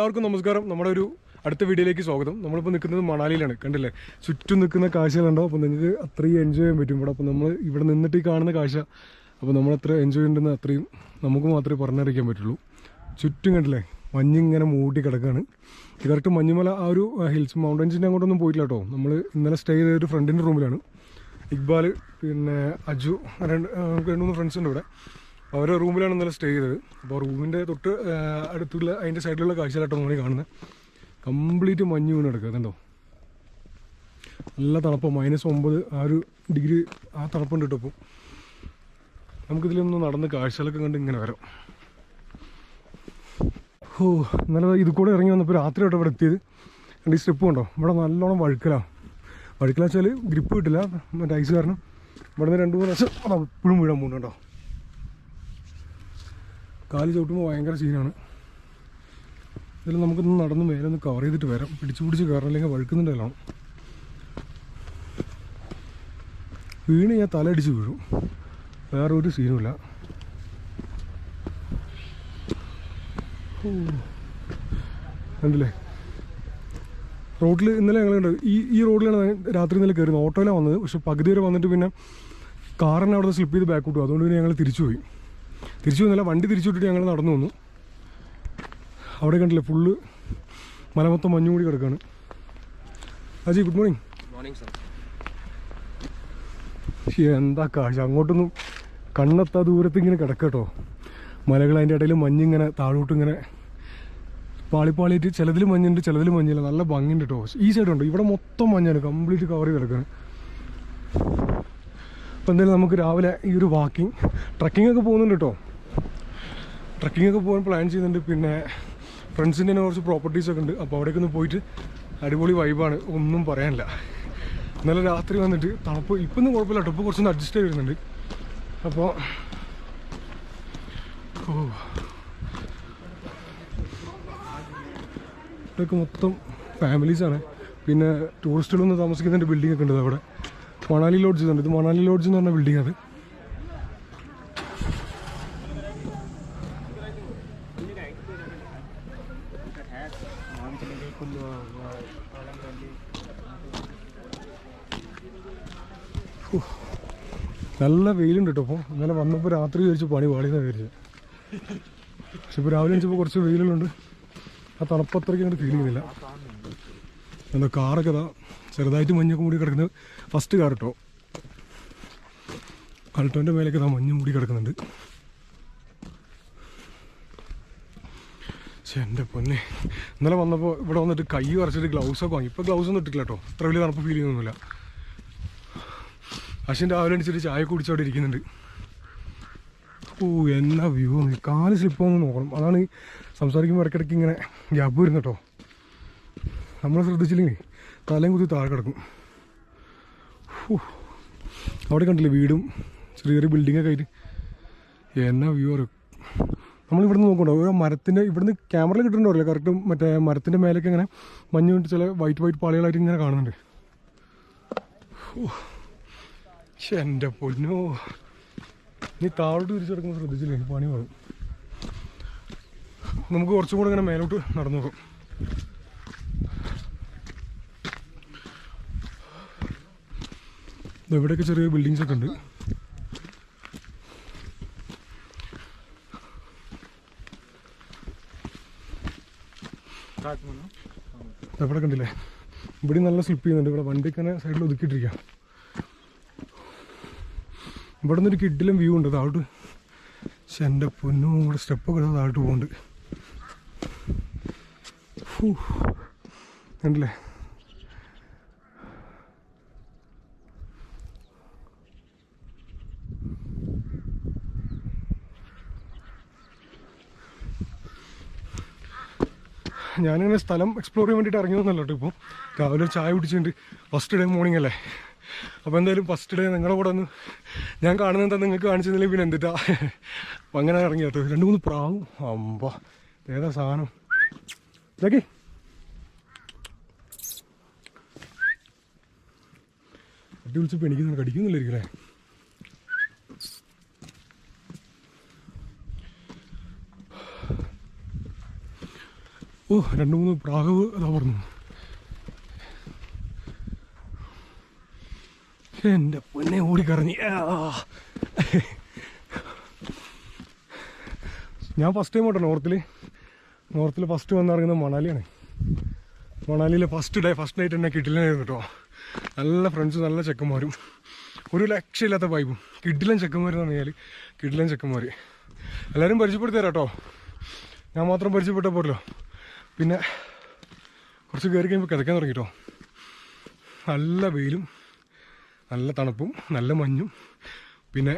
എല്ലാവർക്കും നമസ്കാരം. നമ്മുടെ ഒരു അടുത്ത വീഡിയോയിലേക്ക് സ്വാഗതം. നമ്മളിപ്പോൾ നിൽക്കുന്നത് മണാലിയിലാണ്. കണ്ടില്ലേ, ചുറ്റും നിൽക്കുന്ന കാഴ്ചകളുണ്ടോ? അപ്പോൾ നിങ്ങൾക്ക് അത്രയും എൻജോയ് ചെയ്യാൻ പറ്റും ഇവിടെ. അപ്പോൾ നമ്മൾ ഇവിടെ നിന്നിട്ട് ഈ കാണുന്ന കാഴ്ച, അപ്പോൾ നമ്മളത്ര എൻജോയ് ഉണ്ടെന്ന് അത്രയും നമുക്ക് മാത്രമേ പറഞ്ഞറിയിക്കാൻ പറ്റുള്ളൂ. ചുറ്റും കണ്ടില്ലേ, മഞ്ഞിങ്ങനെ മൂടി കിടക്കുകയാണ്. ഇത് കറക്റ്റ് മഞ്ഞുമല ആ ഒരു ഹിൽസ് മൗണ്ടൻസിൻ്റെ അങ്ങോട്ടൊന്നും പോയിട്ടില്ല കേട്ടോ. നമ്മൾ ഇന്നലെ സ്റ്റേ ചെയ്ത ഒരു ഫ്രണ്ടിൻ്റെ റൂമിലാണ്. ഇക്ബാൽ പിന്നെ അജു രണ്ട് മൂന്ന് ഫ്രണ്ട്സ് ഉണ്ട് ഇവിടെ. അവരുടെ റൂമിലാണ് ഇന്നലെ സ്റ്റേ ചെയ്തത്. അപ്പോൾ റൂമിൻ്റെ തൊട്ട് അടുത്തുള്ള അതിൻ്റെ സൈഡിലുള്ള കാഴ്ചയിലാട്ടോ നമ്മൾ കാണുന്നത്. കംപ്ലീറ്റ് മഞ്ഞ് വീണ് കിടക്കുക. അതുണ്ടോ, നല്ല തണുപ്പ്, -9 ആ ഒരു ഡിഗ്രി ആ തണുപ്പുണ്ട് കേട്ടോ. അപ്പോൾ നമുക്കിതിലൊന്ന് നടന്ന് കാഴ്ചകളൊക്കെ കണ്ട് ഇങ്ങനെ വരാം. ഓ, ഇന്നലെ ഇത് കൂടെ ഇറങ്ങി വന്നപ്പോൾ രാത്രി തൊട്ട് ഇവിടെ എത്തിയത്. ഈ സ്റ്റെപ്പ് ഉണ്ടോ, ഇവിടെ നല്ലോണം വഴുക്കലാണ്. വഴുക്കല വെച്ചാൽ ഗ്രിപ്പ് കിട്ടില്ല മറ്റേ ഐസ് കാരണം. ഇവിടെ നിന്ന് 2-3 പ്രാവശ്യം അത് എപ്പോഴും വീഴാൻ പോകുന്നുണ്ടോ. കാല് ചവിട്ടുമ്പോൾ ഭയങ്കര സീനാണ്. ഇതിൽ നമുക്കൊന്ന് നടന്ന് മേലെ ഒന്ന് കവർ ചെയ്തിട്ട് വരാം. പിടിച്ച് കയറണം, അല്ലെങ്കിൽ വഴുക്കുന്നുണ്ടല്ലോ. വീണ് ഞാൻ തലയടിച്ച് വീഴും, വേറെ ഒരു സീനുമില്ല. കണ്ടില്ലേ, റോഡിൽ ഇന്നലെ ഞങ്ങളുണ്ട് ഈ റോഡിലാണ് രാത്രി ഇന്നലെ കയറുന്നത്. ഓട്ടോയിലാണ് വന്നത്. പക്ഷെ പകുതി വരെ വന്നിട്ട് പിന്നെ കാറിനെ അവിടെ നിന്ന് സ്ലിപ്പ് ചെയ്ത് ബാക്ക് വിട്ടു. അതുകൊണ്ട് പിന്നെ ഞങ്ങൾ തിരിച്ചു വന്നില്ല, വണ്ടി തിരിച്ചു വിട്ടിട്ട് ഞങ്ങൾ നടന്നു വന്നു. അവിടെ കണ്ടില്ലേ, ഫുള്ള് മല മൊത്തം മഞ്ഞു കൂടി കിടക്കുകയാണ്. Aji, good morning. എന്താ കാഴ്ച, അങ്ങോട്ടൊന്നും കണ്ണെത്താ ദൂരത്ത് ഇങ്ങനെ കിടക്കട്ടോ മലകൾ. അതിൻ്റെ ഇടയിൽ മഞ്ഞിങ്ങനെ താഴോട്ട് ഇങ്ങനെ പാളിപ്പാളിയിട്ട്, ചിലതിൽ മഞ്ഞുണ്ട് ചിലതിൽ മഞ്ഞില്ല. നല്ല ഭംഗിയുണ്ട് കേട്ടോ. ഈ സൈഡുണ്ട്, ഇവിടെ മൊത്തം മഞ്ഞാണ്, കംപ്ലീറ്റ് കവർ ചെയ്ത് കിടക്കുകയാണ്. അപ്പോൾ എന്തായാലും നമുക്ക് രാവിലെ ഈ ഒരു ട്രക്കിംഗ് ഒക്കെ പോകുന്നുണ്ട് കേട്ടോ. ട്രക്കിംഗ് ഒക്കെ പോകാൻ പ്ലാൻ ചെയ്യുന്നുണ്ട്. പിന്നെ ഫ്രണ്ട്സിൻ്റെ തന്നെ കുറച്ച് പ്രോപ്പർട്ടീസൊക്കെ ഉണ്ട്. അപ്പോൾ അവിടേക്ക് ഒന്ന് പോയിട്ട് അടിപൊളി വൈബാണ്, ഒന്നും പറയാനില്ല. ഇന്നലെ രാത്രി വന്നിട്ട് തണുപ്പ് ഇപ്പം ഒന്നും കുഴപ്പമില്ല കേട്ടോ. ഇപ്പോൾ കുറച്ചൊന്ന് അഡ്ജസ്റ്റ് ചെയ്ത് വരുന്നുണ്ട്. അപ്പോൾ ഇതൊക്കെ മൊത്തം ഫാമിലീസാണ്. പിന്നെ ടൂറിസ്റ്റുകളൊന്നും താമസിക്കുന്നതിൻ്റെ ബിൽഡിംഗ് ഒക്കെ ഉണ്ട് അവിടെ. മണാലി ലോഡ്ജ് ഉണ്ട്. ഇത് മണാലി ലോഡ്ജ് എന്ന് പറഞ്ഞ ബിൽഡിംഗ് അത്. നല്ല വെയിലുണ്ട് കേട്ടോ. അപ്പോൾ ഇന്നലെ വന്നപ്പോൾ രാത്രി വിചാരിച്ചു പണി പാളിയെന്നാണ് വിചാരിച്ചത്. പക്ഷെ ഇപ്പോൾ രാവിലെ വെച്ചപ്പോൾ കുറച്ച് വെയിലുണ്ട്. ആ തണുപ്പത്രയ്ക്ക് അങ്ങോട്ട് ഫീൽ ചെയ്യുന്നില്ല. എന്താ കാറൊക്കെ ഇതാ ചെറുതായിട്ട് മഞ്ഞൊക്കെ മൂടി കിടക്കുന്നത്. ഫസ്റ്റ് കാർ കേട്ടോ, ആൾട്ടോൻ്റെ മേലേക്ക് ഇതാ മഞ്ഞ് മൂടി കിടക്കുന്നുണ്ട്. പക്ഷെ എൻ്റെ പൊന്നെ, ഇന്നലെ വന്നപ്പോൾ ഇവിടെ വന്നിട്ട് കൈ വരച്ചിട്ട് ഗ്ലൗസൊക്കെ വാങ്ങി. ഇപ്പോൾ ഗ്ലൗസ് ഒന്നും ഇട്ടില്ല കേട്ടോ. അത്ര വലിയ തണുപ്പ് ഫീൽ ചെയ്യുന്നൊന്നുമില്ല. അശ്വിൻ രാവിലെ അടിച്ചിട്ട് ചായ കുടിച്ചവിടെ ഇരിക്കുന്നുണ്ട്. ഓ, എന്നാ വ്യൂ, കാല് സ്ലിപ്പൊന്ന് നോക്കണം. അതാണ് ഈ സംസാരിക്കുമ്പോൾ ഇടയ്ക്കിടയ്ക്ക് ഇങ്ങനെ ഗ്യാപ്പ് വരുന്നു കേട്ടോ. നമ്മൾ ശ്രദ്ധിച്ചില്ലെങ്കിൽ തലയും കുത്തി താഴെ കിടക്കും. അവിടെ കണ്ടില്ലേ വീടും ചെറിയ ചെറിയ ബിൽഡിങ്ങൊക്കെ ആയിട്ട്. എന്നാ വ്യൂ അറിയും. നമ്മളിവിടുന്ന് നോക്കണ്ടോ, ഓരോ മരത്തിൻ്റെ ഇവിടുന്ന് ക്യാമറയിൽ കിട്ടുന്നുണ്ടോ കറക്റ്റ്. മറ്റേ മരത്തിൻ്റെ മേലേക്ക് ഇങ്ങനെ മഞ്ഞ് കൊണ്ട് ചില വൈറ്റ് പാളികളായിട്ട് ഇങ്ങനെ കാണുന്നുണ്ട്. എൻ്റെ പൊന്നോ, നീ താഴോട്ട് തിരിച്ചെടുക്കുമ്പോൾ ശ്രദ്ധിച്ചില്ലേ, പണി പോകും. നമുക്ക് കുറച്ചും കൂടെ ഇങ്ങനെ മേലോട്ട് നടന്നു നോക്കാം. ഇവിടെയൊക്കെ ചെറിയ ബിൽഡിങ്സ് ഒക്കെ ഉണ്ട്. ഇവിടെ കണ്ടില്ലേ, ഇവിടെ നല്ല സ്ലിപ്പ് ചെയ്യുന്നുണ്ട്. ഇവിടെ വണ്ടിക്ക് തന്നെ സൈഡിൽ ഒതുക്കിയിട്ടിരിക്കാം. ഇവിടെ നിന്നൊരു കിഡിലും വ്യൂ ഉണ്ട് താഴോട്ട്. പക്ഷെ എൻ്റെ പൊന്നോ, ഇവിടെ സ്റ്റെപ്പൊക്കെ ഇടാൻ താഴോട്ട് പോകുന്നുണ്ട്. കണ്ടില്ലേ, ഞാനിങ്ങനെ സ്ഥലം എക്സ്പ്ലോർ ചെയ്യാൻ വേണ്ടിയിട്ട് ഇറങ്ങി വന്നല്ലോ കേട്ടോ. ഇപ്പോൾ രാവിലെ ചായ കുടിച്ചിട്ടുണ്ട്. ഫസ്റ്റ് ഡേ മോർണിംഗ് അല്ലേ. അപ്പോൾ എന്തായാലും ഫസ്റ്റ് ഡേ നിങ്ങളുടെ കൂടെ ഒന്ന് ഞാൻ കാണുന്നത് എന്താ നിങ്ങൾക്ക് കാണിച്ചതില്ലെങ്കിൽ പിന്നെ എന്തിട്ടാ. അപ്പം അങ്ങനെ ഇറങ്ങി കേട്ടോ. 2-3 പ്രാവും. അമ്പ ഏതാ സാധനം ഇതൊക്കെ. അടി വിളിച്ചപ്പോൾ എനിക്ക് കടിക്കുന്നില്ലായിരിക്കും അല്ലേ. ഓ 2-3 പ്രാവ് അതാ പറഞ്ഞു. എൻ്റെ പൊന്നെ ഓടിക്കറങ്ങി. ഞാൻ ഫസ്റ്റ് ടൈം കേട്ടോ നോർത്തിൽ ഫസ്റ്റ് വന്നിറങ്ങുന്നത് മണാലിയാണ്. മണാലിയിലെ ഫസ്റ്റ് നൈറ്റ് എന്നെ കിട്ടില്ലായിരുന്നു കേട്ടോ. നല്ല ഫ്രണ്ട്സും നല്ല ചെക്കന്മാരും, ഒരു ലക്ഷ്യമില്ലാത്ത വൈബും. കിടിലൻ ചെക്കന്മാരെന്ന് പറഞ്ഞാൽ കിടിലൻ ചെക്കന്മാർ. എല്ലാവരും പരിചയപ്പെടുത്തി തരാം കേട്ടോ, ഞാൻ മാത്രം പരിചയപ്പെട്ട പോരല്ലോ. പിന്നെ കുറച്ച് കയറി കഴിയുമ്പോൾ കിതക്കാൻ തുടങ്ങി കേട്ടോ. നല്ല വെയിലും നല്ല തണുപ്പും നല്ല മഞ്ഞും പിന്നെ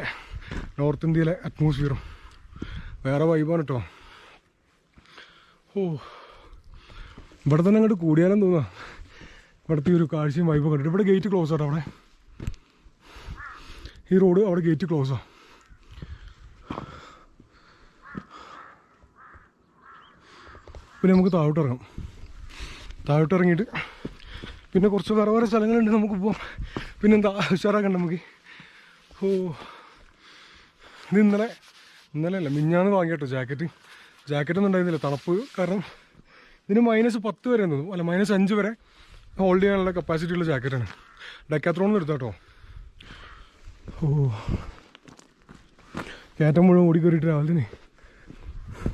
നോർത്ത് ഇന്ത്യയിലെ അറ്റ്മോസ്ഫിയറും വേറെ വൈബാണ് കേട്ടോ. ഓ ഇവിടെ തന്നെ അങ്ങോട്ട് കൂടിയാലും തോന്നുക. ഇവിടുത്തെ ഒരു കാഴ്ചയും വൈബൊക്കെ കണ്ടിട്ട്. ഇവിടെ ഗേറ്റ് ക്ലോസ് ആട്ടോ. അവിടെ ഈ റോഡ് അവിടെ ഗേറ്റ് ക്ലോസാണ്. പിന്നെ നമുക്ക് താഴോട്ട് ഇറങ്ങിയിട്ട് പിന്നെ കുറച്ച് വേറെ സ്ഥലങ്ങളുണ്ട് നമുക്ക് പോവാം. പിന്നെന്താ ഉഷാറാക്കണ്ട നമുക്ക്. ഓ ഇത് ഇന്നലെ അല്ല മിഞ്ഞാന്ന് വാങ്ങി കേട്ടോ ജാക്കറ്റൊന്നും ഉണ്ടായിരുന്നില്ല, തണുപ്പ് കാരണം. ഇതിന് -10 വരെ തോന്നും, അല്ല -5 വരെ ഹോൾഡ് ചെയ്യാനുള്ള കപ്പാസിറ്റി ഉള്ള ജാക്കറ്റാണ്. ഡെക്കാത്രോണിൽ എടുത്താ കേട്ടോ. ഓ കയറ്റം മുഴുവൻ ഓടി കയറിയിട്ട് രാവിലെ തന്നെ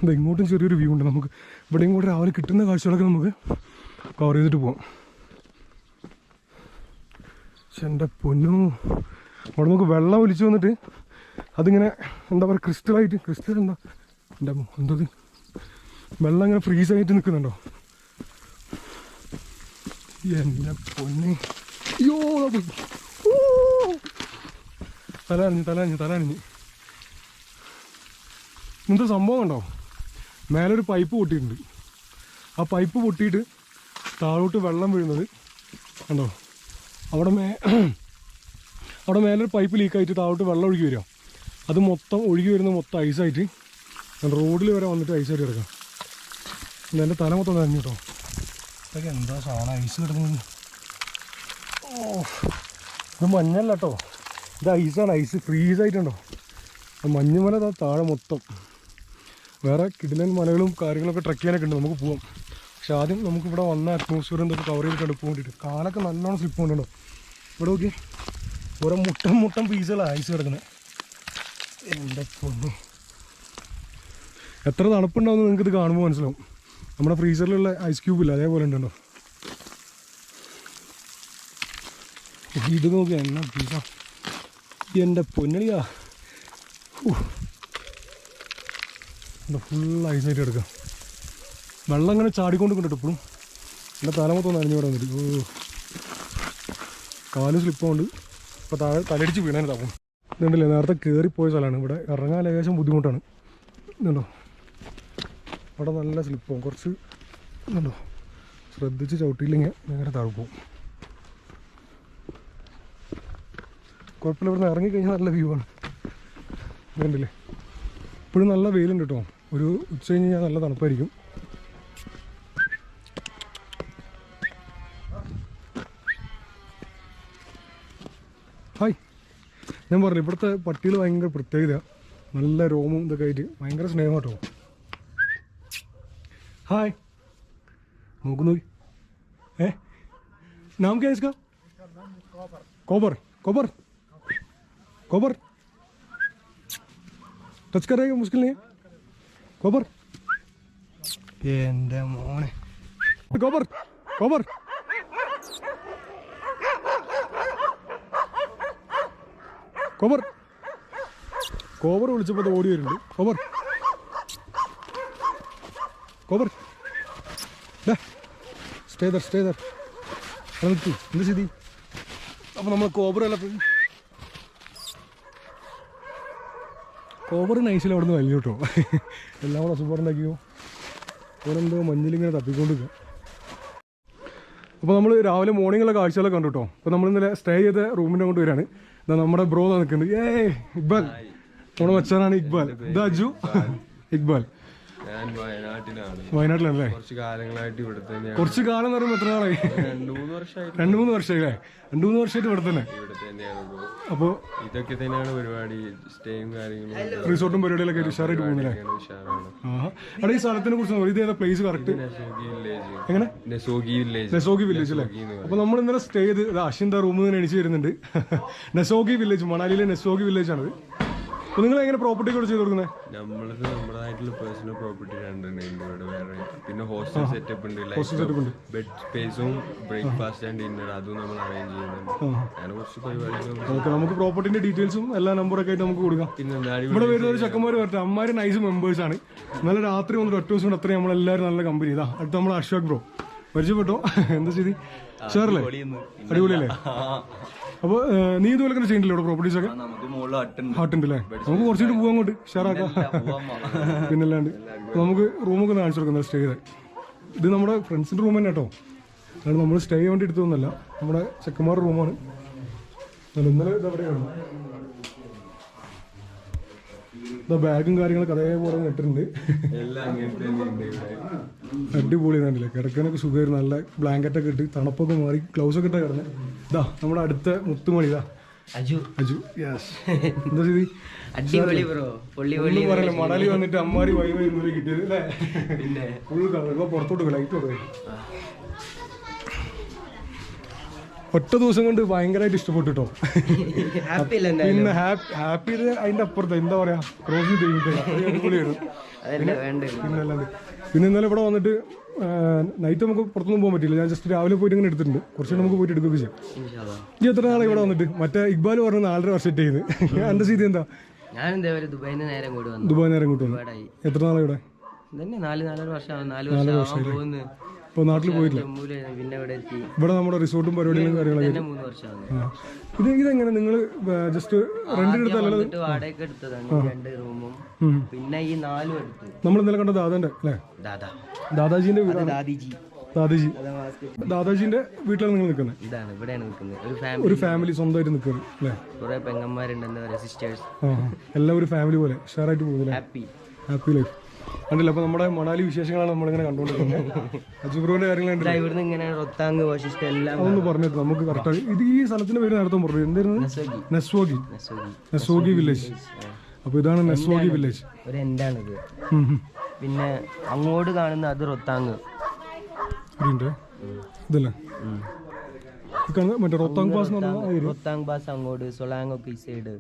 ഇത് ഇങ്ങോട്ടും ചെറിയൊരു വ്യൂ ഉണ്ട് നമുക്ക്. ഇവിടെ ഇങ്ങോട്ട് രാവിലെ കിട്ടുന്ന കാഴ്ചകളൊക്കെ നമുക്ക് കവർ ചെയ്തിട്ട് പോവാം. പക്ഷെ എൻ്റെ പൊന്നോ, അവിടെ നമുക്ക് വെള്ളം ഒലിച്ചു വന്നിട്ട് അതിങ്ങനെ എന്താ പറയുക ക്രിസ്റ്റൽ എന്താ എന്തത് വെള്ളം ഇങ്ങനെ ഫ്രീസായിട്ട് നിൽക്കുന്നുണ്ടോ. എൻ്റെ പൊന്നെ, അയ്യോ തലനഞ്ഞ് എന്താ സംഭവം ഉണ്ടോ. മേലൊരു പൈപ്പ് പൊട്ടിയിട്ടുണ്ട്. ആ പൈപ്പ് പൊട്ടിയിട്ട് താഴോട്ട് വെള്ളം വീഴുന്നത് കണ്ടോ. അവിടെ മേലൊരു പൈപ്പ് ലീക്കായിട്ട് താഴോട്ട് വെള്ളം ഒഴുകി വരിക. അത് മൊത്തം ഒഴുകി വരുന്നത് മൊത്തം ഐസായിട്ട് റോഡിൽ വരെ വന്നിട്ട് ഐസായിട്ട് കിടക്കാം. എൻ്റെ തല മൊത്തം നനഞ്ഞു കേട്ടോ. ഇതൊക്കെ എന്താ സാധനം ഐസ് കിടക്കുന്നത്. ഓ ഇത് മഞ്ഞല്ല കേട്ടോ, ഇത് ഐസാണ്. ഐസ് ഫ്രീസായിട്ടുണ്ടോ. മഞ്ഞുമല താഴെ മൊത്തം. വേറെ കിടിലൻ മലകളും കാര്യങ്ങളൊക്കെ ട്രക്ക് ചെയ്യാനൊക്കെ ഉണ്ട്, നമുക്ക് പോവാം. പക്ഷെ ആദ്യം നമുക്കിവിടെ വന്ന അറ്റ്മോസ്ഫിയർ എന്തൊക്കെ കവർ ചെയ്തിട്ടുണ്ട് പോകാൻ വേണ്ടിയിട്ട്. കാലൊക്കെ നല്ലോണം സ്ലിപ്പ് കൊണ്ടുണ്ടോ. ഇവിടെ നോക്കി ഓരോ മുട്ടം പീസുകളാണ് ഐസ് കിടക്കുന്നത്. എൻ്റെ പൊന്നു, എത്ര തണുപ്പുണ്ടാവുമെന്ന് നിങ്ങൾക്കിത് കാണുമ്പോൾ മനസ്സിലാവും. നമ്മുടെ ഫ്രീസറിലുള്ള ഐസ് ക്യൂബില്ല അതേപോലെ ഉണ്ടോ. ഇത് നോക്കി എന്നാ പീസാ. എൻ്റെ പൊന്നളിയാ, ഫുൾ ഐസായിട്ട് കിടക്കുക. വെള്ളം ഇങ്ങനെ ചാടിക്കൊണ്ട് കണ്ടിട്ട് ഇപ്പോഴും എൻ്റെ തലമൊത്തം നനഞ്ഞു വിടാൻ പറ്റും. ഓ കാല് സ്ലിപ്പുകൊണ്ട് ഇപ്പോൾ താഴെ തലടിച്ച് വീണാനിതാവും. ഇതുണ്ടല്ലേ നേരത്തെ കയറിപ്പോയ സ്ഥലമാണ്. ഇവിടെ ഇറങ്ങാൻ ലേശം ബുദ്ധിമുട്ടാണ്. ഇതുണ്ടോ അവിടെ നല്ല സ്ലിപ്പാവും കുറച്ച്. ഇതുണ്ടോ ശ്രദ്ധിച്ച് ചവിട്ടിയില്ലെങ്കിൽ നേരെ താഴെ പോവും. കുഴപ്പമില്ല, ഇവിടെ നിന്ന് ഇറങ്ങിക്കഴിഞ്ഞാൽ നല്ല വ്യൂ ആണ്. ഇതുണ്ടല്ലേ ഇപ്പോഴും നല്ല വെയിലുണ്ട് കേട്ടോ. ഒരു ഉച്ച കഴിഞ്ഞ് കഴിഞ്ഞാൽ നല്ല തണുപ്പായിരിക്കും. ഹായ്, ഞാൻ പറഞ്ഞു ഇവിടുത്തെ പട്ടികൾ ഭയങ്കര പ്രത്യേകത. നല്ല രോമവും ഇതൊക്കെ ആയിട്ട് ഭയങ്കര സ്നേഹം കേട്ടോ. ഹായ് നോക്കി नाम क्या है इसका? कोबर टच करेगा मुश्किल नहीं है. कोबर എൻ്റെ മോനെ കോബർ വിളിച്ചപ്പോൾ ഓടി വരുന്നുണ്ട്. കോബർ സ്റ്റേ ദർ എന്ത് സ്ഥിതി. അപ്പോൾ നമ്മൾ കോബർ നൈസിൽ അവിടെ നിന്ന് വലിയ കേട്ടോ. എല്ലാം കൂടെ സൂപ്പറുണ്ടാക്കിയോ. ഓരെന്തോ മഞ്ഞിലിങ്ങനെ തപ്പിക്കൊണ്ടിരിക്കുക. അപ്പോൾ നമ്മൾ രാവിലെ മോർണിംഗുള്ള കാഴ്ചകളൊക്കെ കണ്ടു കേട്ടോ. അപ്പോൾ നമ്മൾ ഇന്നലെ സ്റ്റേ ചെയ്ത റൂമിൻ്റെ അങ്ങോട്ട് വരികയാണ്. ഇതാ നമ്മുടെ ബ്രോ നിൽക്കുന്നുണ്ട്. ഇക്ബാൽ, നമ്മുടെ മച്ചാനാണ് ഇക്ബാൽ. ഇത് അജു, ഇക്ബാൽ. ഞാൻ വയനാട്ടിലാണ്. വയനാട്ടിലല്ലേ? കുറച്ച് കാലങ്ങളായിട്ട് ഇവിടെ തന്നെയാണ്. കുറച്ച് കാലം എന്ന് പറയുമ്പോൾ എത്ര നാളായി? 2-3 വർഷമായിട്ട്. 2-3 വർഷമായില്ലേ? 2-3 വർഷമായിട്ട് ഇവിടെ തന്നെ. ഇവിടെ തന്നെയാണ് ബ്രോ. അപ്പോൾ ഇതൊക്കെ തന്നെയാണ് പരിപാടി. സ്റ്റേയും കാര്യങ്ങളും റിസോർട്ടും പരിപാടികളൊക്കെ ഉഷാറായിട്ട് പോകുന്നില്ലേ? ഉഷാറാണ്. അവിടെ ഈ സ്ഥലത്തിനെ കുറിച്ച് ഇത് ഏതാ പ്ലേസ് കറക്റ്റ്? നെസോഗി വില്ലേജ്. എങ്ങനെ? നെസോഗി വില്ലേജ്. നെസോഗി വില്ലേജ് അല്ലേ? അപ്പൊ നമ്മൾ ഇന്നലെ സ്റ്റേ ചെയ്ത് അശ്വിന്റെ റൂമിൽ നിന്ന് എണിച്ച് വരുന്നുണ്ട്. നെസോഗി വില്ലേജ്, മണാലിയിലെ നെസോഗി വില്ലേജ് ആണത്. അപ്പൊ നിങ്ങൾ എങ്ങനെ പ്രോപ്പർട്ടി കൂടെ ചെയ്ത് കൊടുക്കുന്നത്? നമ്മളത് നമ്മുടേതായിട്ടുള്ള പേഴ്സണൽ പ്രോപ്പർട്ടി രണ്ടെണ്ണം ഇവിടെ വേറെ. പിന്നെ ഹോസ്റ്റൽ സെറ്റപ്പ് ഉണ്ട്, ബെഡ് സ്പേസും ബ്രേക്ക്ഫാസ്റ്റ് ആൻഡ് ഡിന്നർ അതും നമ്മൾ അറേഞ്ച് ചെയ്യുന്നുണ്ട്. അങ്ങനെ കുറച്ച് പരിപാടികൾ. നമുക്ക് പ്രോപ്പർട്ടിന്റെ ഡീറ്റെയിൽസും എല്ലാ നമ്പറൊക്കെ ആയിട്ട് നമുക്ക് കൊടുക്കാം. പിന്നെ ഇവിടെ വരുന്ന ഒരു ചെക്കന്മാർ വരട്ടെ, അമ്മമാര് നൈസ് മെമ്പേഴ്സ് ആണ്. ഇന്നലെ രാത്രി വന്നിട്ട് ഒറ്റ ദിവസം കൊണ്ട് അത്രയും നമ്മളെല്ലാവരും നല്ല കമ്പനി. ഇതാ അടുത്ത നമ്മൾ അശോക് ബ്രോ പരിചയപ്പെട്ടോ. എന്താ ചെയ്തി? ഷെയറല്ലേ? അടിപൊളിയല്ലേ? അപ്പൊ നീ ഇതുപോലെ തന്നെ ചെയ്യണ്ടല്ലോ ഇവിടെ പ്രോപ്പർട്ടീസ് ഒക്കെ? ഹാട്ടുണ്ട് അല്ലേ? നമുക്ക് കുറച്ചുകൂടി പോകാൻ അങ്ങോട്ട് ഷെയറാക്കാം. പിന്നല്ലാണ്ട് നമുക്ക് റൂമൊക്കെ കാണിച്ചു കൊടുക്കുന്നത് സ്റ്റേ ചെയ്ത്. ഇത് നമ്മുടെ ഫ്രണ്ട്സിന്റെ റൂം തന്നെ കേട്ടോ. അതാണ് നമ്മൾ സ്റ്റേ ചെയ്യാൻ വേണ്ടി എടുത്തതൊന്നല്ല, നമ്മുടെ ചെക്കന്മാരുടെ റൂമാണ്. ഇന്നലെ ഇത് എവിടെയാണ് ബാഗും കാര്യങ്ങളൊക്കെ അതേപോലെ ഇട്ടിട്ടുണ്ട്. അടിപൊളി കണ്ടില്ലേ? കിടക്കാനൊക്കെ സുഖമായിരുന്നു. നല്ല ബ്ലാങ്കറ്റൊക്കെ ഇട്ട് തണുപ്പൊക്കെ മാറി ഗ്ലൗസ് ഒക്കെ ഇട്ടാ കിടന്നെ. ഇതാ നമ്മുടെ അടുത്ത മുത്തുമണി. ഇതാ അജു. യെസ്. എന്താ ചെയ്തി? പറയല്ലേ, മണാലി വന്നിട്ട് അമ്മാരി വൈബ് കിട്ടിയത് അല്ലേ? പിന്നെ ഫുൾ കളർ പുറത്തോട്ട് ലൈറ്റ് കൊടുക്കും. ഒറ്റ ദിവസം കൊണ്ട് ഭയങ്കരമായിട്ട് ഇഷ്ടപ്പെട്ടു കേട്ടോ. പിന്നെ ഹാപ്പി അതിന്റെ അപ്പുറത്ത് എന്താ പറയാ, ക്രോസ് അടിപൊളിയായിരുന്നു. പിന്നെ ഇന്നലെ ഇവിടെ വന്നിട്ട് നൈറ്റ് നമുക്ക് പുറത്തൊന്നും പോകാൻ പറ്റില്ല. ഞാൻ ജസ്റ്റ് രാവിലെ പോയിട്ട് ഇങ്ങനെ എടുത്തിട്ടുണ്ട്. കുറച്ച് നമുക്ക് പോയിട്ട് എടുക്കുകയൊക്കെ ചെയ്യാം. ഈ എത്ര നാളെ ഇവിടെ വന്നിട്ട്? മറ്റേ ഇക്ബാൽ പറഞ്ഞ 4.5 വർഷം ചെയ്ത്. എന്റെ സ്ഥിതി എന്താ? ദുബായ് നേരം കൂടി വന്നു. എത്ര നാളെ ഇവിടെ? 4 വർഷം. ഇപ്പോൾ നാട്ടിൽ പോയിട്ടില്ല. പിന്നെ ഇവിടെ നമ്മുടെ റിസോർട്ടും പരിപാടികളും കാര്യങ്ങളൊക്കെ. 3 വർഷമാണ്. ഇതെങ്ങനെ നിങ്ങൾ ജസ്റ്റ് റെന്റിന് എടുത്തല്ലോ? വാടകയ്ക്ക് എടുത്തതാണ് 2 റൂമും. പിന്നെ ഈ 4 എടുത്തു. നമ്മൾ ഇന്നലെ കണ്ട ദാദാന്റെ അല്ലേ? ദാദാജിന്റെ വീടാണ്. ദാദാജിന്റെ വീട്ടിലാണ് നിങ്ങൾ നിൽക്കുന്നത്? ഇതാണ് ഇവിടെയാണ് നിൽക്കുന്നത്. ഒരു ഫാമിലി സ്വന്തമായിട്ട് നിൽക്കുന്നത് അല്ലേ? കുറെ പെങ്ങന്മാരുണ്ടെന്ന് സിസ്റ്റേഴ്സ്. എല്ലാം ഒരു ഫാമിലി പോലെ ഷെയറായിട്ട് പോകുന്നില്ല. ഹാപ്പി ലൈഫ് കണ്ടില്ല. അപ്പൊ നമ്മുടെ മണാലി വിശേഷങ്ങളാണ് നമ്മളിങ്ങനെ കണ്ടുകൊണ്ടിരിക്കുന്നത്. അജുബ്രോന്റെ കാര്യങ്ങളുണ്ട്. ഇവിടുന്ന് ഇങ്ങനെ റൊത്താങ് വശിഷ്ഠ എല്ലാം അതൊന്ന് പറഞ്ഞിട്ട് നമുക്ക് കറക്റ്റാണ്. ഇത് ഈ സ്ഥലത്തിന്റെ പേര് നേരത്തെ പറഞ്ഞു, എന്തായിരുന്നു? നെസോഗി വില്ലേജ്. അപ്പൊ ഇതാണ് നെസോഗി വില്ലേജ്. ഒരു എൻഡാണിത്. പിന്നെ അങ്ങോട്ട് കാണുന്ന അത് റൊത്താങ്. ഇതല്ലേ മറ്റേ റൊത്താങ് പാസ്? റൊത്താങ് പാസ് അങ്ങോട്ട്, സൊളാങ് ഒക്കെ ഈ സൈഡ്.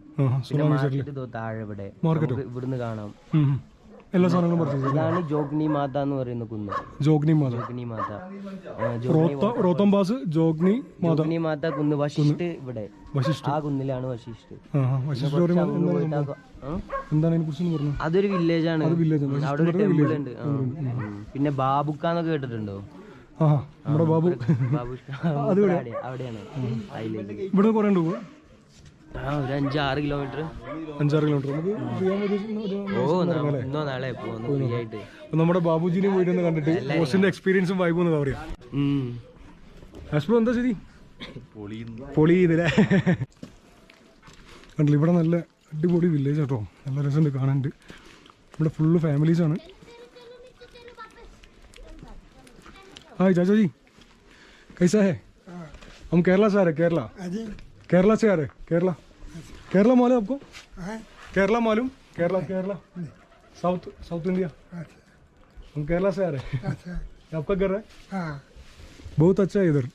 താഴെ ഇവിടെ ഇവിടുന്ന് കാണാം എല്ലാ സാധനങ്ങളും പർച്ചേസ്. ഇതാണ് ജോഗ്നി മാത എന്ന് പറയുന്ന കുന്ന്. ജോഗ്നി മാത കുന്ന്. വശിഷ്ഠ് ഇവിടെ, ആ കുന്നിലാണ് വശിഷ്ഠ്. എന്താണ് അതിനെ കുറിച്ച് പറഞ്ഞു? അതൊരു വില്ലേജ് ആണ്. അവിടെ ഒരു ടെമ്പിൾ ഉണ്ട്. പിന്നെ ബാബുക്കാന്നൊക്കെ കേട്ടിട്ടുണ്ടോ? നമ്മുടെ ബാബു അവിടെയാണ്. ഇവിടെ കുറെ ഉണ്ട്. ഒരു 5-6 കിലോമീറ്റർ. 5-6 കിലോമീറ്റർ ഇന്നോ നാളെ ഫ്രീ ആയിട്ട്. നമ്മുടെ ബാബുജിനെ പോയിട്ട് കണ്ടിട്ട് ബോസിന്റെ എക്സ്പീരിയൻസും വൈബും എന്ന് പറയാം. എന്താ ശരി പൊളി ചെയ്തില്ലേ? കണ്ടില്ല, ഇവിടെ നല്ല അടിപൊളി വില്ലേജ് കേട്ടോ. നല്ല രസമുണ്ട് കാണാനുണ്ട്. ഇവിടെ ഫുള്ള് ഫാമിലീസാണ്. ഹായ് चाचा जी, कैसा है? हम केरला से आ रहे. केरला से आ रहे. केरला मालूम आपको? केरला मालूम? Kerala south India. हम केरला से आ रहे हैं. आपका घर है? बहुत अच्छा है इधर.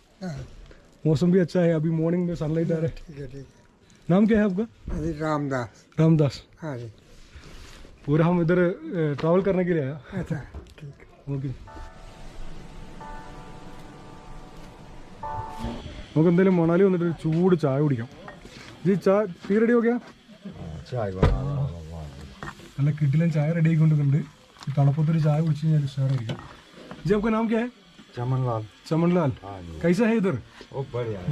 मौसम भी अच्छा है. अभी मॉर्निंग में सनलाइट आ रहा है. नाम क्या है आपका? रामदास. हाँ जी. पूरा हम इधर ट्रैवल करने के लिए आया. अच्छा ठीक. ओके. നമുക്ക് എന്തായാലും മണാലി വന്നിട്ട് ചൂട് ചായ കുടിക്കാം. जी चाय पी रेडी हो गया? चाय നല്ല കിട്ടിലും ചായ റെഡി ആയിക്കൊണ്ടിരിക്കുന്നുണ്ട്. തണുപ്പത്തൊരു ചായ കുടിച്ച് കഴിഞ്ഞാൽ ഉഷാറായിരിക്കും. जी आपका नाम क्या है? चमनलाल. कैसा है इधर?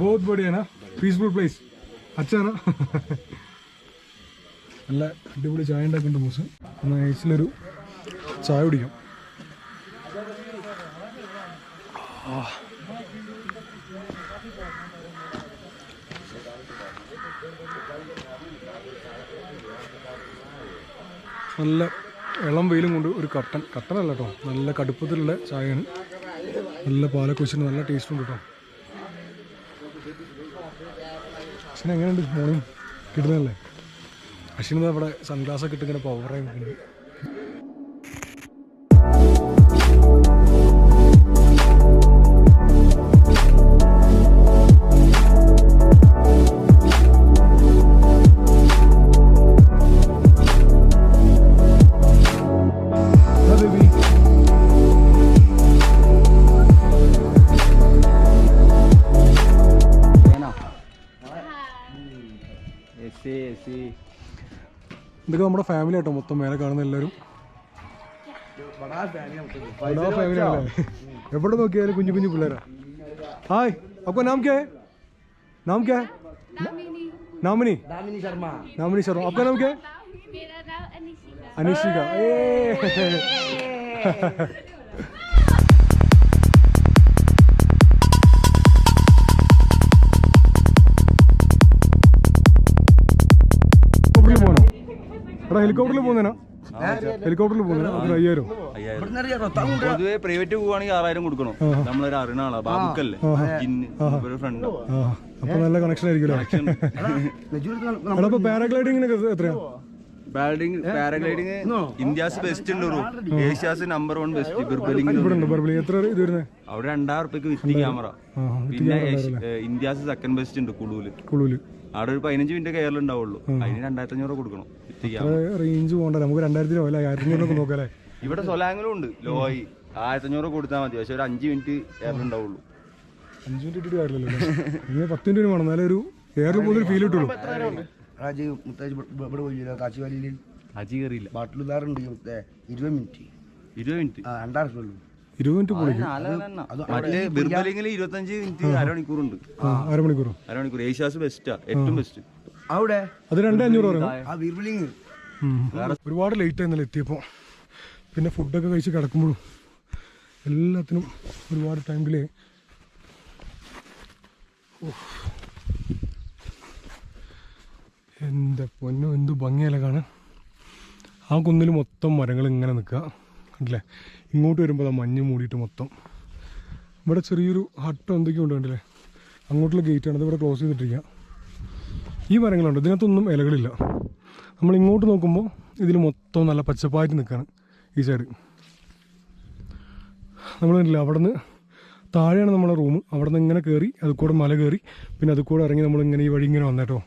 बहुत बढ़िया ना. Peaceful place. अच्छा ना? നല്ല അടിപൊളി ചായ ഉണ്ടാക്കുന്നുണ്ട് ബോസ്. നൈസിലൊരു ചായ കുടിക്കാം. നല്ല ഇളം വെയിലും കൊണ്ട് ഒരു കട്ടനല്ല കേട്ടോ, നല്ല കടുപ്പത്തിലുള്ള ചായയാണ്. നല്ല പാലൊക്കെ വെച്ചിട്ട് നല്ല ടേസ്റ്റ് ഉണ്ട് കേട്ടോ. അശ്വിന് എങ്ങനെയുണ്ട് മോർണിംഗ്? കിട്ടുന്നതല്ലേ? അശ്വിന് അവിടെ സൺഗ്ലാസ് ഒക്കെ ഇട്ട് ഇങ്ങനെ പവറായി നിൽക്കുന്നുണ്ട്. ഇതൊക്കെ നമ്മുടെ ഫാമിലി ആട്ടോ, മൊത്തം മേലെ കാണുന്ന എല്ലാവരും ഫാമിലി അല്ലേ? എവിടെ നോക്കിയാലും കുഞ്ഞു കുഞ്ഞു പിള്ളേരാ. ഹായ് അപ്പൊ നാം ക്യാ? नाम क्या है? नामिनी शर्मा. आपका नाम क्या है? मेरा नाम अनिशिका. अनिशिका. ഹെലികോപ്റ്ററിൽ പോകുന്നേനാ? ഹെലികോപ്റ്ററിൽ പോകുന്ന 5000. പൊതുവെ പ്രൈവറ്റ് പോവാണെങ്കിൽ 6000 കൊടുക്കണം. നമ്മളൊരു അറിയണാളാ ബാബുക്കല്ലേ, ഫ്രണ്ട്. അപ്പൊ നല്ല കണക്ഷൻ ആയിരിക്കുമല്ലോ. പാരാഗ്ലൈഡിങ്ങിനൊക്കെ എത്രയാ? പാരാഗ്ലൈഡിങ് ഇന്ത്യാസ് ബെസ്റ്റ് ഉണ്ട്, ഏഷ്യാസ് നമ്പർ 1 ബെസ്റ്റ്. എത്ര ഇത് വരുന്നത്? അവിടെ 2000 റുപ്യക്ക് വിത്ത് ക്യാമറ. പിന്നെ ഇന്ത്യാസ് സെക്കൻഡ് ബെസ്റ്റ് ഉണ്ട് കുളൂല്. അവിടെ ഒരു 15 മിനിറ്റ് കയറൽ ഉണ്ടാവുള്ളൂ, അതിന് 2500 കൊടുക്കണം. റേഞ്ച് പോകണ്ട, നമുക്ക് 2000 1500 നോക്കാല്ലേ. ഇവിടെ സൊലാങ്ങിലും ഉണ്ട് ലോയി, 1500 കൊടുത്താൽ മതി. പക്ഷെ ഒരു 5 മിനിറ്റ് കയറലുണ്ടാവുള്ളൂ. 5 മിനിറ്റ് ഇട്ടിട്ട് കാര്യമല്ലോ, 10 മിനിറ്റ് വേണം, എന്നാലേ ഒരു എയറിൽ പോകുന്ന ഫീൽ കിട്ടുള്ളൂ. അജി കയറിയില്ല. 20 മിനിറ്റ് 20 മിനിറ്റ് 20 മിനിറ്റ് പൊളിക്കും. മറ്റേ ബിർബലിംഗിൽ 25 മിനിറ്റ് അരമണിക്കൂറുണ്ട്. അരമണിക്കൂർ ഏഷ്യാസ് ബെസ്റ്റാ, ഏറ്റവും ബെസ്റ്റ്. അവിടെ അത് 2500 പറയും. ഒരുപാട് ലേറ്റ് ആയിരുന്നല്ലോ എത്തിയപ്പോൾ. പിന്നെ ഫുഡൊക്കെ കഴിച്ച് കിടക്കുമ്പോഴും എല്ലാത്തിനും ഒരുപാട് ടൈം ഡിലേ. എൻ്റെ പൊന്നോ, എന്ത് ഭംഗിയല്ല കാണാൻ. ആ കുന്നിൽ മൊത്തം മരങ്ങൾ ഇങ്ങനെ നിൽക്കുക കണ്ടില്ലേ. ഇങ്ങോട്ട് വരുമ്പോൾ അത് മഞ്ഞ് മൂടിയിട്ട് മൊത്തം. ഇവിടെ ചെറിയൊരു ഹട്ടോ എന്തൊക്കെയോ ഉണ്ട് കണ്ടില്ലേ. അങ്ങോട്ടുള്ള ഗേറ്റാണ്, അതിവിടെ ക്ലോസ് ചെയ്തിട്ടിരിക്കുക. ഈ മരങ്ങളുണ്ട്, ഇതിനകത്തൊന്നും ഇലകളില്ല. നമ്മൾ ഇങ്ങോട്ട് നോക്കുമ്പോൾ ഇതിൽ മൊത്തം നല്ല പച്ചപ്പായിട്ട് നിൽക്കുകയാണ് ഈ സൈഡ്. നമ്മൾ കണ്ടില്ല, അവിടെ നിന്ന് താഴെയാണ് നമ്മളെ റൂം. അവിടെ നിന്ന് ഇങ്ങനെ കയറി അത് കൂടെ മല കയറി പിന്നെ അത് കൂടെ ഇറങ്ങി നമ്മളിങ്ങനെ ഈ വഴി ഇങ്ങനെ വന്നേട്ടോ.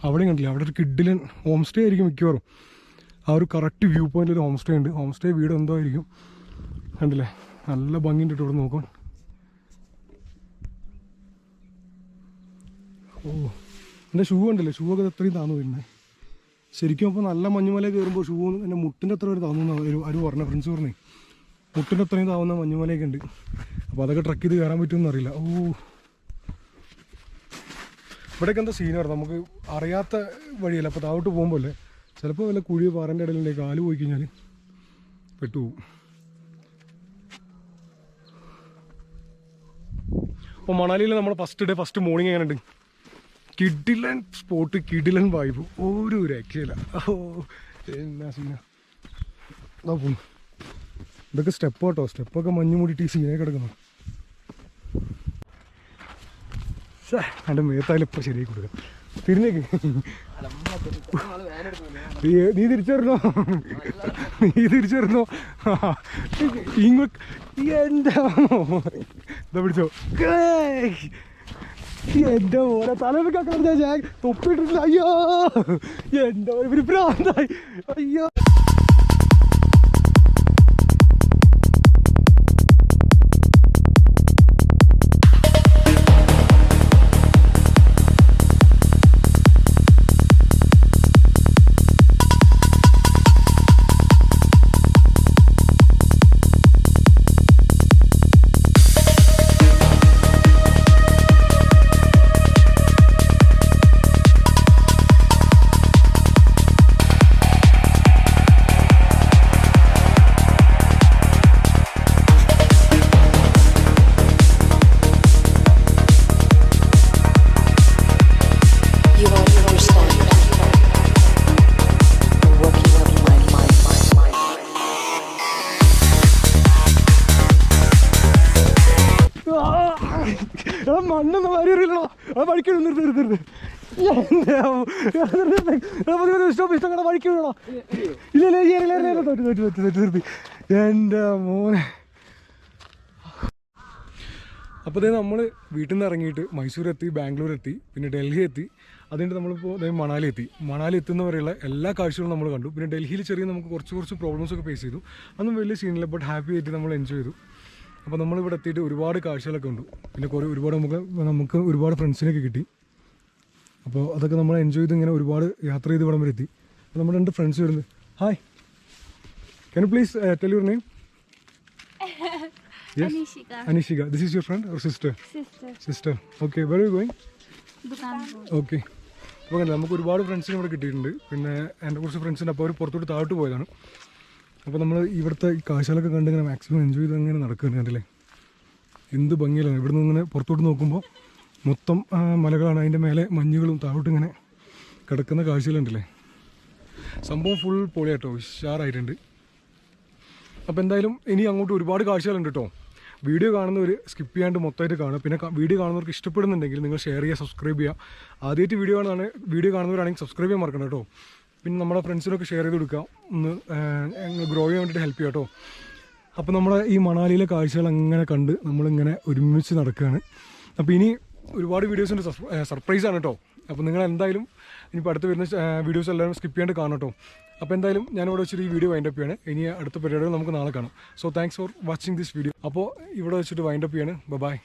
അവിടെ കണ്ടില്ല, അവിടെ ഒരു കിഡിലൻ ഹോം സ്റ്റേ ആയിരിക്കും മിക്കവാറും. ആ ഒരു കറക്റ്റ് വ്യൂ പോയിൻ്റിൽ ഒരു ഹോം സ്റ്റേ ഉണ്ട്. ഹോം സ്റ്റേ വീട് എന്തോ ആയിരിക്കും. കണ്ടില്ലേ, നല്ല ഭംഗിയുണ്ട് കേട്ടോ ഇവിടെ നോക്കാൻ. ഓ, എൻ്റെ ഷൂ ഉണ്ടല്ലേ, ഷൂ ഒക്കെ എത്രയും താന്നു വരുന്നത് ശരിക്കും. അപ്പോൾ നല്ല മഞ്ഞുമല കയറുമ്പോൾ ഷൂ എൻ്റെ മുട്ടിൻ്റെ അത്ര ഒരു താന്നു ഒരു പറഞ്ഞ ഫ്രണ്ട്സ് പറഞ്ഞേ, മുട്ടിൻ്റെ അത്രയും താവുന്ന മഞ്ഞുമലയൊക്കെ ഉണ്ട്. അപ്പോൾ അതൊക്കെ ട്രക്ക് ചെയ്ത് കയറാൻ പറ്റുമെന്ന് അറിയില്ല. ഓ, ഇവിടെയൊക്കെ എന്താ സീനാണ്, നമുക്ക് അറിയാത്ത വഴിയല്ല. അപ്പോൾ താഴോട്ട് പോകുമ്പോൾ അല്ലേ ചിലപ്പോൾ വല്ല കുഴിയോ പാറൻ്റെ ഇടയിലുണ്ടെങ്കിൽ കാല് പോയി കഴിഞ്ഞാൽ പെട്ടുപോകും. അപ്പോൾ മണാലിയിൽ നമ്മുടെ ഫസ്റ്റ് മോർണിംഗ് എങ്ങനെ ഉണ്ട്? കിഡിലൻ സ്പോട്ട്, കിഡിലൻ വൈബ്, ഒരു രക്ഷയില്ല. ഓ, എന്നാ സീന. അതാ പോകുന്നു. ഇതൊക്കെ സ്റ്റെപ്പ് കേട്ടോ, സ്റ്റെപ്പൊക്കെ മഞ്ഞ് മൂടിയിട്ട് ഈ സീനൊക്കെ കിടക്കുന്നു. എൻ്റെ മേത്തായാലും ഇപ്പോൾ ശരിയായി കൊടുക്കാം. തിരിഞ്ഞേക്ക്, നീ തിരിച്ചു വരണോ? എൻ്റെ എന്താ പിടിച്ചോ എൻ്റെ ഓരോ തലയൊക്കെ ഞാൻ തൊപ്പിട്ടിട്ടില്ല. അയ്യോ, എൻ്റെ ഒരു ഭ്രാന്തായി. അയ്യോ. മണ്ണൊന്നും വാരി അറിയില്ലടാ. ആ വഴിക്ക് നിർത്തി സ്റ്റോപ്പ് വഴിക്ക് വീഴടാ. ഇല്ല തോറ്റി. എൻ്റെ മോനെ. അപ്പോൾ അതേ നമ്മൾ വീട്ടിൽ നിന്ന് ഇറങ്ങിയിട്ട് മൈസൂർ എത്തി, ബാംഗ്ലൂർ എത്തി, പിന്നെ ഡൽഹി എത്തി. അതുകൊണ്ട് നമ്മളിപ്പോൾ മണാലി എത്തി. മണാലി എത്തുന്നവരെയുള്ള എല്ലാ കാഴ്ചകളും നമ്മൾ കണ്ടു. പിന്നെ ഡൽഹിയിൽ ചെറിയ നമുക്ക് കുറച്ച് പ്രോബ്ലംസ് ഒക്കെ ഫേസ് ചെയ്തു. അതൊന്നും വലിയ സീനില്ല, ബട്ട് ഹാപ്പി ആയിട്ട് നമ്മൾ എൻജോയ് ചെയ്തു. അപ്പോൾ നമ്മളിവിടെ എത്തിയിട്ട് ഒരുപാട് കാഴ്ചകളൊക്കെ ഉണ്ട്. പിന്നെ ഒരുപാട് നമുക്ക് ഒരുപാട് ഫ്രണ്ട്സിനൊക്കെ കിട്ടി. അപ്പോൾ അതൊക്കെ നമ്മൾ എൻജോയ് ചെയ്ത് ഇങ്ങനെ ഒരുപാട് യാത്ര ചെയ്ത് ഇവിടം വരെ എത്തി. അപ്പോൾ നമ്മുടെ 2 ഫ്രണ്ട്സ് വരുന്നത്. Hi, can you please tell your name? Yes? Anishika. This is your friend or sister? Sister. Okay. Where are you going? Dukhanpur. Okay. അപ്പോൾ നമുക്ക് ഒരുപാട് ഫ്രണ്ട്സിനെ ഇവിടെ കിട്ടിയിട്ടുണ്ട്. പിന്നെ എൻ്റെ കുറച്ച് ഫ്രണ്ട്സിൻ്റെ അപ്പോൾ അവർ പുറത്തോട്ട് താഴോട്ട് പോയതാണ്. അപ്പോൾ നമ്മൾ ഇവിടുത്തെ ഈ കാഴ്ചകളൊക്കെ കണ്ട് ഇങ്ങനെ മാക്സിമം എൻജോയ് ചെയ്ത് അങ്ങനെ നടക്കുകയാണ്. കണ്ടില്ലേ എന്ത് ഭംഗിയിലാണ്. ഇവിടെ നിന്ന് ഇങ്ങനെ പുറത്തോട്ട് നോക്കുമ്പോൾ മൊത്തം മലകളാണ്, അതിൻ്റെ മേലെ മഞ്ഞുകളും താഴോട്ട് ഇങ്ങനെ കിടക്കുന്ന കാഴ്ചകളുണ്ടല്ലേ. സംഭവം ഫുൾ പൊളിയാട്ടോ, ഉഷാറായിട്ടുണ്ട്. അപ്പോൾ എന്തായാലും ഇനി അങ്ങോട്ട് ഒരുപാട് കാഴ്ചകളുണ്ട് കേട്ടോ. വീഡിയോ കാണുന്നവർ സ്കിപ്പ് ചെയ്യാണ്ട് മൊത്തമായിട്ട് കാണുക. പിന്നെ വീഡിയോ കാണുന്നവർക്ക് ഇഷ്ടപ്പെടുന്നുണ്ടെങ്കിൽ നിങ്ങൾ ഷെയർ ചെയ്യുക, സബ്സ്ക്രൈബ് ചെയ്യുക. ആദ്യമായിട്ട് വീഡിയോ കാണുന്നവരാണെങ്കിൽ സബ്സ്ക്രൈബ് ചെയ്യാൻ മറക്കണം കേട്ടോ. പിന്നെ നമ്മുടെ ഫ്രണ്ട്സിനൊക്കെ ഷെയർ ചെയ്ത് കൊടുക്കുക, ഒന്ന് ഗ്രോ ചെയ്യാൻ വേണ്ടിയിട്ട് ഹെൽപ്പ് ചെയ്യുക കേട്ടോ. അപ്പോൾ നമ്മുടെ ഈ മണാലിയിലെ കാഴ്ചകൾ അങ്ങനെ കണ്ട് നമ്മളിങ്ങനെ ഒരുമിച്ച് നടക്കുകയാണ്. അപ്പോൾ ഇനി ഒരുപാട് വീഡിയോസിൻ്റെ സർപ്രൈസാണ് കേട്ടോ. അപ്പോൾ നിങ്ങൾ എന്തായാലും ഇനിയിപ്പോൾ അടുത്ത് വരുന്ന വീഡിയോസ് എല്ലാവരും സ്കിപ്പ് ചെയ്യാണ്ട് കാണാം കേട്ടോ. അപ്പോൾ എന്തായാലും ഞാനിവിടെ വെച്ചിട്ട് ഈ വീഡിയോ വൈൻഡപ്പ് ചെയ്യാണ്. ഇനി അടുത്ത പരിപാടികൾ നമുക്ക് നാളെ കാണാം. So thanks for watching this video. അപ്പോൾ ഇവിടെ വെച്ചിട്ട് വൈൻഡപ്പ് ചെയ്യാണ്. ബൈ.